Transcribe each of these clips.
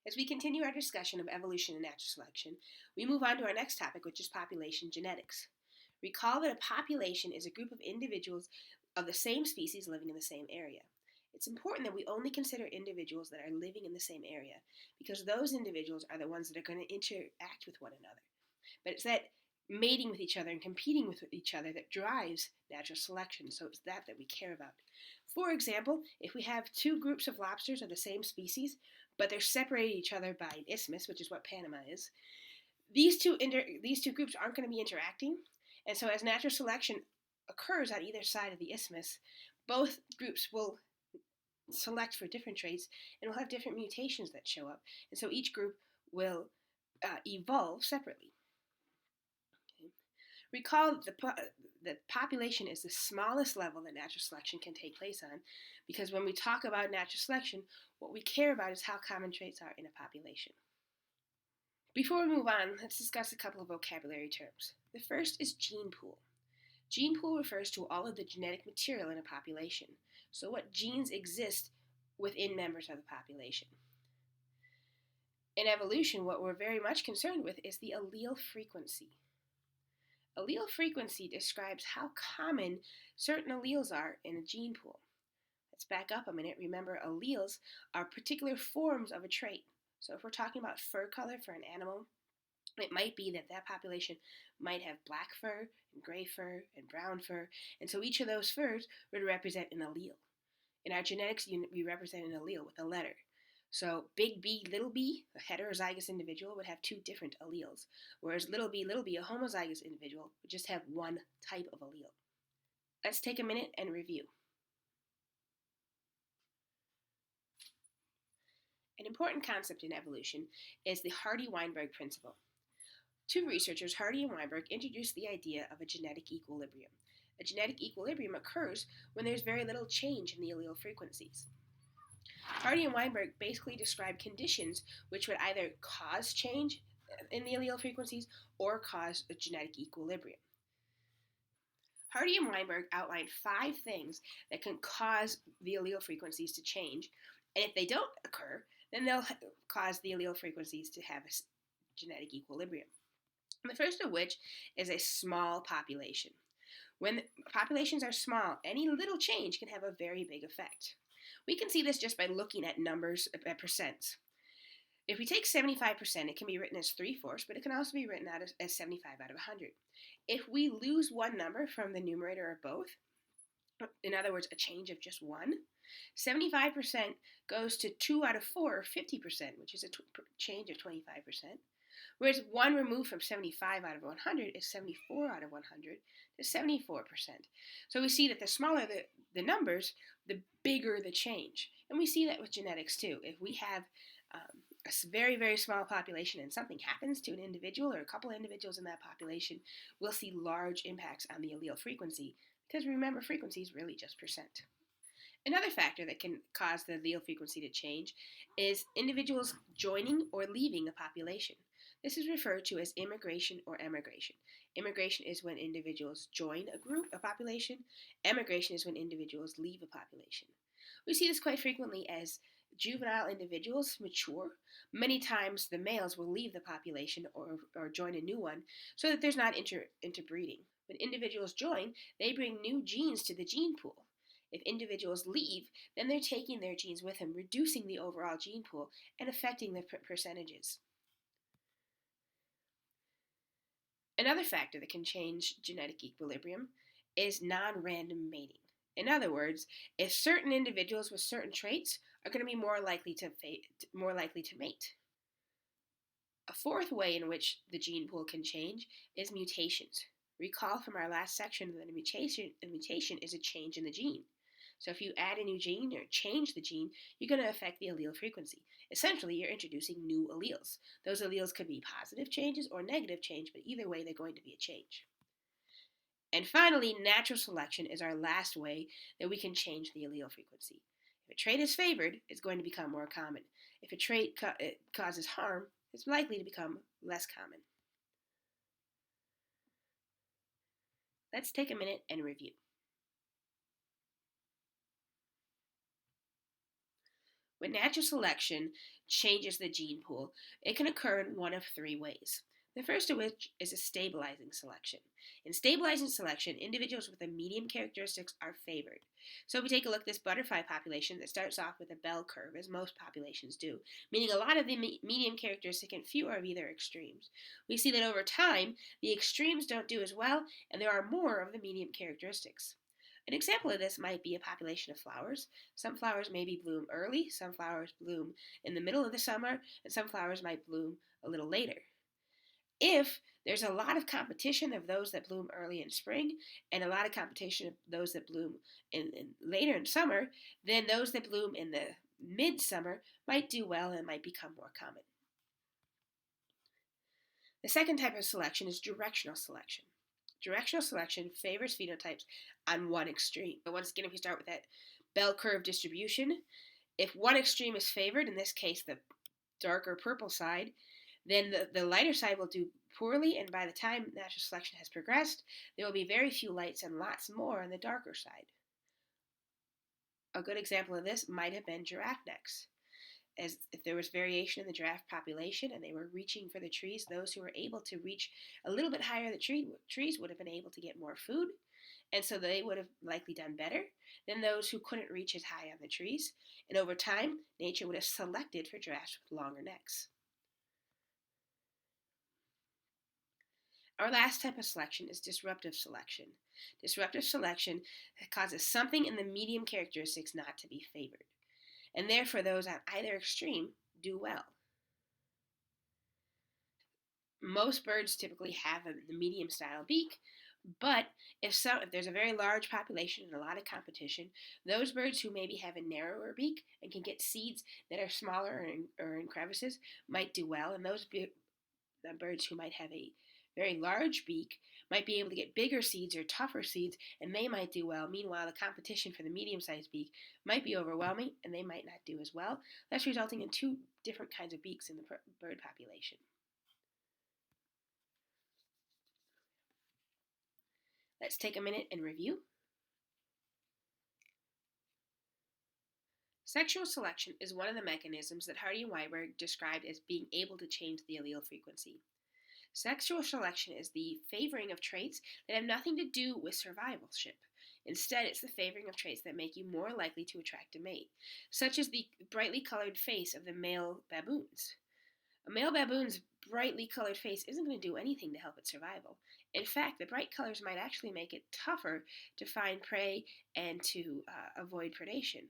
As we continue our discussion of evolution and natural selection, we move on to our next topic, which is population genetics. Recall that a population is a group of individuals of the same species living in the same area. It's important that we only consider individuals that are living in the same area because those individuals are the ones that are going to interact with one another. But it's that mating with each other and competing with each other that drives natural selection, so it's that we care about. For example, if we have two groups of lobsters of the same species, but they're separated each other by an isthmus, which is what Panama is, these two groups aren't going to be interacting, and so as natural selection occurs on either side of the isthmus, both groups will select for different traits and will have different mutations that show up, and so each group will evolve separately. Recall that population is the smallest level that natural selection can take place on, because when we talk about natural selection, what we care about is how common traits are in a population. Before we move on, let's discuss a couple of vocabulary terms. The first is gene pool. Gene pool refers to all of the genetic material in a population, so what genes exist within members of the population. In evolution, what we're very much concerned with is the allele frequency. Allele frequency describes how common certain alleles are in a gene pool. Let's back up a minute. Remember, alleles are particular forms of a trait. So if we're talking about fur color for an animal, it might be that population might have black fur and gray fur and brown fur, and so each of those furs would represent an allele. In our genetics unit, we represent an allele with a letter. So big B, little b, a heterozygous individual would have two different alleles, whereas little b, a homozygous individual would just have one type of allele. Let's take a minute and review. An important concept in evolution is the Hardy-Wenigberg principle. Two researchers, Hardy and Weinberg, introduced the idea of a genetic equilibrium. A genetic equilibrium occurs when there's very little change in the allele frequencies. Hardy and Weinberg basically describe conditions which would either cause change in the allele frequencies or cause a genetic equilibrium. Hardy and Weinberg outlined 5 things that can cause the allele frequencies to change, and if they don't occur, then they'll cause the allele frequencies to have a genetic equilibrium. The first of which is a small population. When populations are small, any little change can have a very big effect. We can see this just by looking at numbers, at percents. If we take 75%, it can be written as 3/4, but it can also be written out as 75 out of 100. If we lose one number from the numerator of both, in other words, a change of just 1, 75% goes to 2 out of 4, or 50%, which is a change of 25%. Whereas 1 removed from 75 out of 100 is 74 out of 100 to 74%. So we see that the smaller the numbers, the bigger the change. And we see that with genetics too. If we have a very, very small population and something happens to an individual or a couple of individuals in that population, we'll see large impacts on the allele frequency, because remember, frequency is really just percent. Another factor that can cause the allele frequency to change is individuals joining or leaving a population. This is referred to as immigration or emigration. Immigration is when individuals join a population. Emigration is when individuals leave a population. We see this quite frequently as juvenile individuals mature. Many times the males will leave the population or join a new one so that there's not interbreeding. When individuals join, they bring new genes to the gene pool. If individuals leave, then they're taking their genes with them, reducing the overall gene pool and affecting the percentages. Another factor that can change genetic equilibrium is non-random mating. In other words, if certain individuals with certain traits are going to be more likely to mate. A fourth way in which the gene pool can change is mutations. Recall from our last section that a mutation is a change in the gene. So if you add a new gene or change the gene, you're going to affect the allele frequency. Essentially, you're introducing new alleles. Those alleles could be positive changes or negative change, but either way, they're going to be a change. And finally, natural selection is our last way that we can change the allele frequency. If a trait is favored, it's going to become more common. If a trait causes harm, it's likely to become less common. Let's take a minute and review. With natural selection, changes the gene pool, it can occur in one of three ways. The first of which is a stabilizing selection. In stabilizing selection, individuals with the medium characteristics are favored. So if we take a look at this butterfly population that starts off with a bell curve, as most populations do, meaning a lot of the medium characteristic and fewer of either extremes. We see that over time, the extremes don't do as well, and there are more of the medium characteristics. An example of this might be a population of flowers. Some flowers maybe bloom early, some flowers bloom in the middle of the summer, and some flowers might bloom a little later. If there's a lot of competition of those that bloom early in spring and a lot of competition of those that bloom in later in summer, then those that bloom in the midsummer might do well and might become more common. The second type of selection is directional selection. Directional selection favors phenotypes on one extreme. But once again, if we start with that bell curve distribution, if one extreme is favored, in this case the darker purple side, then the lighter side will do poorly, and by the time natural selection has progressed, there will be very few lights and lots more on the darker side. A good example of this might have been giraffe necks. As if there was variation in the giraffe population and they were reaching for the trees, those who were able to reach a little bit higher the trees would have been able to get more food, and so they would have likely done better than those who couldn't reach as high on the trees. And over time, nature would have selected for giraffes with longer necks. Our last type of selection is disruptive selection. Disruptive selection causes something in the medium characteristics not to be favored, and therefore those on either extreme do well. Most birds typically have the medium style beak, but if there's a very large population and a lot of competition, those birds who maybe have a narrower beak and can get seeds that are smaller or in crevices might do well, and those birds who might have a very large beak might be able to get bigger seeds or tougher seeds, and they might do well. Meanwhile, the competition for the medium-sized beak might be overwhelming, and they might not do as well, thus resulting in two different kinds of beaks in the bird population. Let's take a minute and review. Sexual selection is one of the mechanisms that Hardy-Wenigberg described as being able to change the allele frequency. Sexual selection is the favoring of traits that have nothing to do with survivalship. Instead, it's the favoring of traits that make you more likely to attract a mate, such as the brightly colored face of the male baboons. A male baboon's brightly colored face isn't going to do anything to help its survival. In fact, the bright colors might actually make it tougher to find prey and to avoid predation.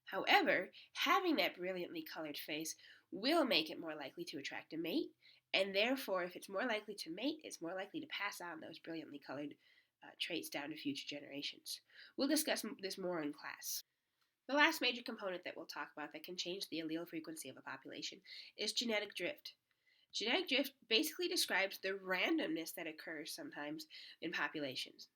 However, having that brilliantly colored face will make it more likely to attract a mate, and therefore, if it's more likely to mate, it's more likely to pass on those brilliantly colored traits down to future generations. We'll discuss this more in class. The last major component that we'll talk about that can change the allele frequency of a population is genetic drift. Genetic drift basically describes the randomness that occurs sometimes in populations.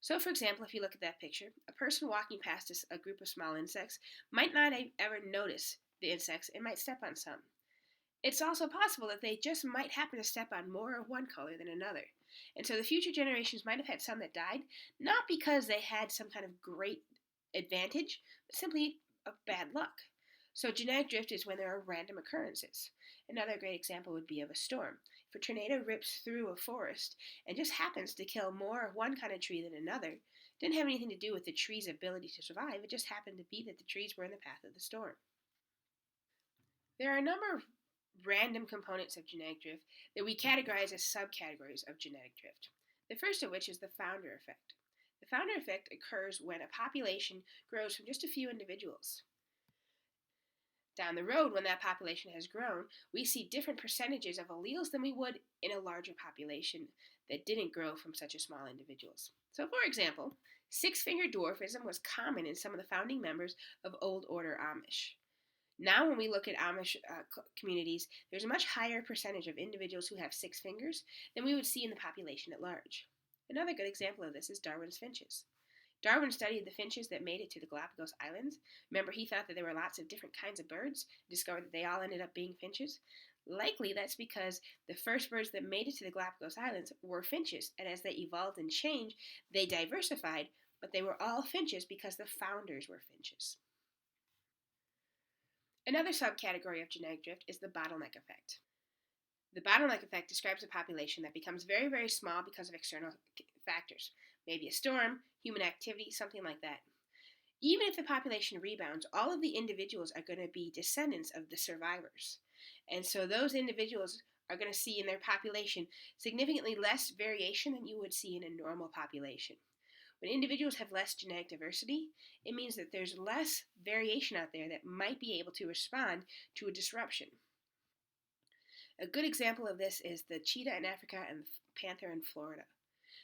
So, for example, if you look at that picture, a person walking past a group of small insects might not ever notice the insects and might step on some. It's also possible that they just might happen to step on more of one color than another. And so the future generations might have had some that died, not because they had some kind of great advantage, but simply of bad luck. So genetic drift is when there are random occurrences. Another great example would be of a storm. If a tornado rips through a forest and just happens to kill more of one kind of tree than another, it didn't have anything to do with the tree's ability to survive, it just happened to be that the trees were in the path of the storm. There are a number of random components of genetic drift that we categorize as subcategories of genetic drift. The first of which is the founder effect. The founder effect occurs when a population grows from just a few individuals. Down the road, when that population has grown, we see different percentages of alleles than we would in a larger population that didn't grow from such a small individuals. So, for example, six-finger dwarfism was common in some of the founding members of Old Order Amish. Now, when we look at Amish communities, there's a much higher percentage of individuals who have six fingers than we would see in the population at large. Another good example of this is Darwin's finches. Darwin studied the finches that made it to the Galapagos Islands. Remember, he thought that there were lots of different kinds of birds, discovered that they all ended up being finches. Likely that's because the first birds that made it to the Galapagos Islands were finches, and as they evolved and changed, they diversified, but they were all finches because the founders were finches. Another subcategory of genetic drift is the bottleneck effect. The bottleneck effect describes a population that becomes very, very small because of external factors, maybe a storm, human activity, something like that. Even if the population rebounds, all of the individuals are going to be descendants of the survivors. And so those individuals are going to see in their population significantly less variation than you would see in a normal population. When individuals have less genetic diversity, it means that there's less variation out there that might be able to respond to a disruption. A good example of this is the cheetah in Africa and the panther in Florida.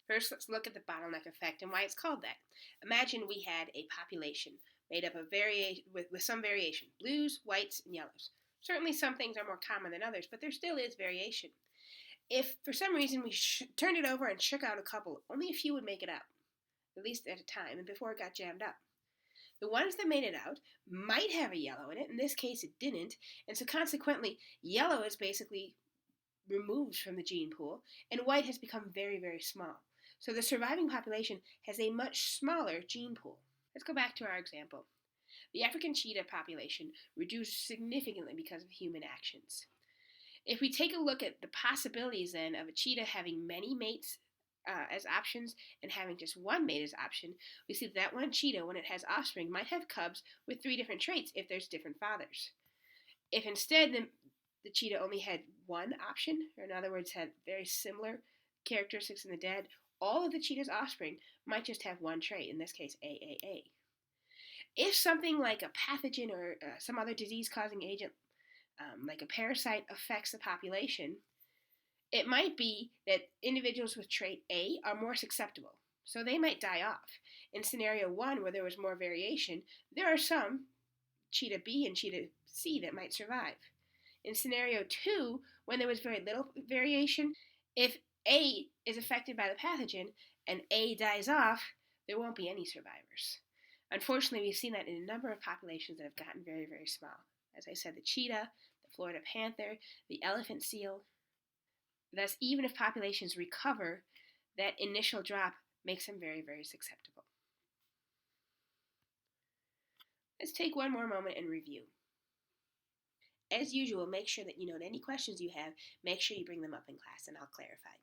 First, let's look at the bottleneck effect and why it's called that. Imagine we had a population made up of with some variation, blues, whites, and yellows. Certainly some things are more common than others, but there still is variation. If for some reason we turned it over and shook out a couple, only a few would make it out, at least at a time, and before it got jammed up. The ones that made it out might have a yellow in it. In this case, it didn't, and so consequently, yellow is basically removed from the gene pool, and white has become very, very small. So the surviving population has a much smaller gene pool. Let's go back to our example. The African cheetah population reduced significantly because of human actions. If we take a look at the possibilities then of a cheetah having many mates as options and having just one mate as option, we see that one cheetah, when it has offspring, might have cubs with 3 different traits if there's different fathers. If instead the cheetah only had one option, or in other words, had very similar characteristics in the dad, all of the cheetah's offspring might just have one trait, in this case, AAA. If something like a pathogen or some other disease-causing agent, like a parasite, affects the population, it might be that individuals with trait A are more susceptible, so they might die off. In scenario 1, where there was more variation, there are some, cheetah B and cheetah C, that might survive. In scenario 2, when there was very little variation, if A is affected by the pathogen and A dies off, there won't be any survivors. Unfortunately, we've seen that in a number of populations that have gotten very, very small. As I said, the cheetah, the Florida panther, the elephant seal. Thus, even if populations recover, that initial drop makes them very, very susceptible. Let's take one more moment and review. As usual, make sure that you note any questions you have. Make sure you bring them up in class and I'll clarify.